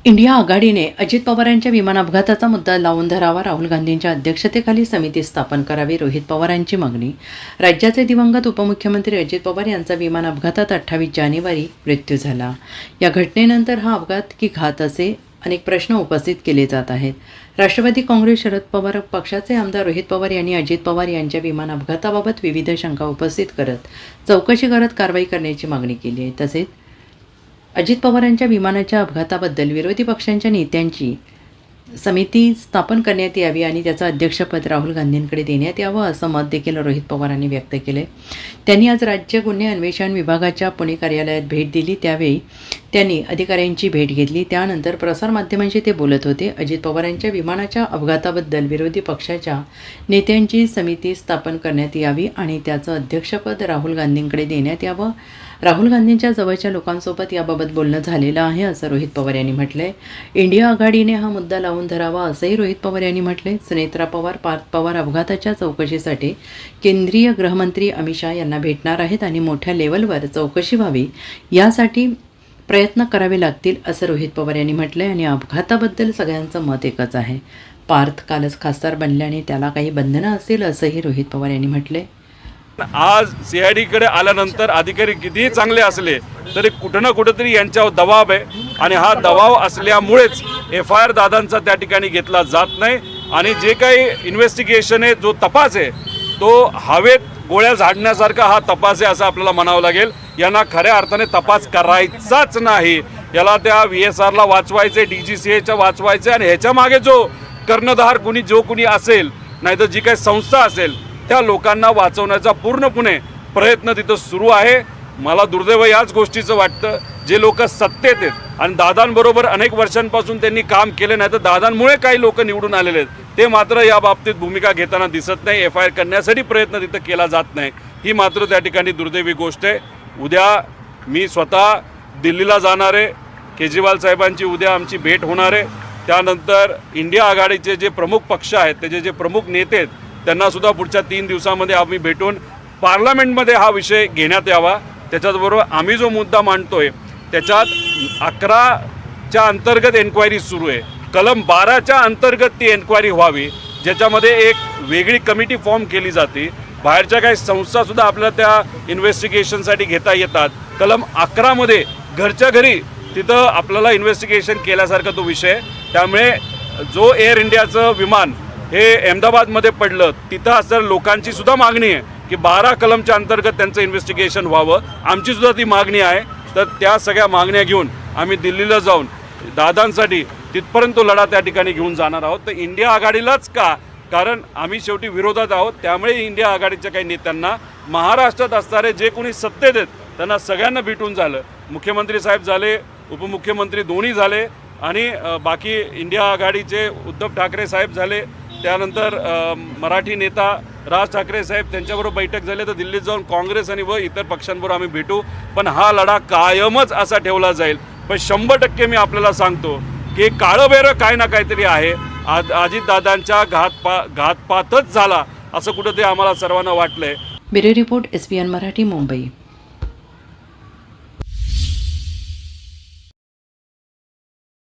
India आघाडीने अजित पवारांच्या विमान अपघाताचा मुद्दा लावून धरावा, राहुल गांधींच्या अध्यक्षतेखाली समिती स्थापन करावी, रोहित पवारांची मागणी. राज्याचे दिवंगत उपमुख्यमंत्री अजित पवार यांचा विमान अपघातात 28 जानेवारी मृत्यू झाला. या घटनेनंतर हा अपघात की घात असे अनेक प्रश्न उपस्थित केले जात आहेत. राष्ट्रवादी काँग्रेस शरद पवार पक्षाचे आमदार रोहित पवार यांनी अजित पवार यांच्या विमान अपघाताबाबत विविध शंका उपस्थित करत चौकशी करत कारवाई करण्याची मागणी केली आहे. तसेच अजित पवारांच्या विमानाच्या अपघाताबद्दल विरोधी पक्षांच्या नेत्यांची समिती स्थापन करण्यात यावी आणि त्याचं अध्यक्षपद राहुल गांधींकडे देण्यात यावं असं मत देखील रोहित पवारांनी व्यक्त केले. त्यांनी आज राज्य गुन्हे अन्वेषण विभागाच्या पुणे कार्यालयात भेट दिली. त्यावेळी त्यांनी अधिकाऱ्यांची भेट घेतली. त्यानंतर प्रसारमाध्यमांशी ते बोलत होते. अजित पवारांच्या विमानाच्या अपघाताबद्दल विरोधी पक्षाच्या नेत्यांची समिती स्थापन करण्यात यावी आणि त्याचं अध्यक्षपद राहुल गांधींकडे देण्यात यावं. राहुल गांधींच्या जवळच्या लोकांसोबत याबाबत बोलणं झालेलं आहे असं रोहित पवार यांनी म्हटलंय. इंडिया आघाडीने हा मुद्दा लावून धरावा असंही रोहित पवार यांनी म्हटलंय. सुनेत्रा पवार, पार्थ पवार अपघाताच्या चौकशीसाठी केंद्रीय गृहमंत्री अमित शहा यांना भेटणार आहेत आणि मोठ्या लेवलवर चौकशी व्हावी यासाठी प्रयत्न करावे लागतील असं रोहित पवार यांनी म्हटलंय. आणि अपघाताबद्दल सगळ्यांचं मत एकच आहे. पार्थ कालच खासदार बनल्याने त्याला काही बंधनं असतील असंही रोहित पवार यांनी म्हटलंय. आज सीआयडीकडे आल्यानंतर अधिकारी कितीही चांगले असले तरी कुठं ना कुठेतरी यांच्यावर दबाव आहे आणि हा दबाव असल्यामुळेच FIR दादांचा त्या ठिकाणी घेतला जात नाही. आणि जे काही इन्व्हेस्टिगेशन आहे, जो तपास आहे, तो हवेत गोळ्या झाडण्यासारखा हा तपास आहे असं आपल्याला म्हणावं लागेल. यांना खऱ्या अर्थाने तपास करायचाच नाही. याला त्या VSRला वाचवायचे, DGCAच्या वाचवायचे आणि ह्याच्या मागे जो कर्णधार जो कुणी असेल, नाहीतर जी काही संस्था असेल, त्या लोकांना वाचवण्याचा पूर्णपणे प्रयत्न तिथं सुरू आहे. मला दुर्दैव याच गोष्टीचं वाटतं, जे लोक सत्तेत आहेत आणि दादांबरोबर अनेक वर्षांपासून त्यांनी काम केले, नाही तर दादांमुळे काही लोक निवडून आलेले आहेत, ते मात्र या बाबतीत भूमिका घेताना दिसत नाही. FIR करण्यासाठी प्रयत्न तिथं केला जात नाही. ही मात्र त्या ठिकाणी दुर्दैवी गोष्ट आहे. उद्या मी स्वतः दिल्लीला जाणार आहे. केजरीवाल साहेबांची उद्या आमची भेट होणार आहे. त्यानंतर इंडिया आघाडीचे जे प्रमुख पक्ष आहेत, त्याचे जे प्रमुख नेते आहेत, त्यांनासुद्धा पुढच्या 3 दिवसामध्ये आम्ही भेटून पार्लमेंटमध्ये हा विषय घेण्यात यावा. त्याच्याचबरोबर आम्ही जो मुद्दा मांडतोय त्याच्यात 11च्या अंतर्गत एन्क्वायरी सुरू आहे. कलम 12च्या अंतर्गत ती एन्क्वायरी व्हावी, ज्याच्यामध्ये एक वेगळी कमिटी फॉर्म केली जाते. बाहेरच्या काही संस्थासुद्धा आपल्याला त्या इन्व्हेस्टिगेशनसाठी घेता येतात. कलम 11मध्ये घरच्या घरी तिथं आपल्याला इन्व्हेस्टिगेशन केल्यासारखा तो विषय. त्यामुळे जो एअर इंडियाचं विमान हे अहमदाबादमध्ये पडलं, तिथं असं लोकांची सुद्धा मागणी आहे की 12 कलमच्या अंतर्गत त्यांचं इन्व्हेस्टिगेशन व्हावं. आमची सुद्धा ती मागणी आहे. तर त्या सगळ्या मागण्या घेऊन आम्ही दिल्लीला जाऊन दादांसाठी तिथपर्यंत लढा त्या ठिकाणी घेऊन जाणार आहोत. तर इंडिया आघाडीलाच का? कारण आम्ही शेवटी विरोधात आहोत. त्यामुळे इंडिया आघाडीच्या काही नेत्यांना महाराष्ट्रात असणारे जे कोणी सत्तेत आहेत त्यांना सगळ्यांना भेटून झालं. मुख्यमंत्री साहेब झाले, उपमुख्यमंत्री दोन्ही झाले आणि बाकी इंडिया आघाडीचे उद्धव ठाकरे साहेब झाले. त्यानंतर मराठी नेता राज ठाकरे साहेब त्यांच्याबरोबर बैठक झाली. तर दिल्लीत जाऊन काँग्रेस आणि इतर पक्षांबरोबर आम्ही भेटू. पण हा लढा कायमच असा ठेवला जाईल. पण 100% मी आपल्याला सांगतो की काळंबेरं काय ना काहीतरी आहे. अजितदादांच्या घातपातच झाला असं कुठंतरी आम्हाला सर्वांना वाटलंय. Bureau report SBN Marathi, Mumbai.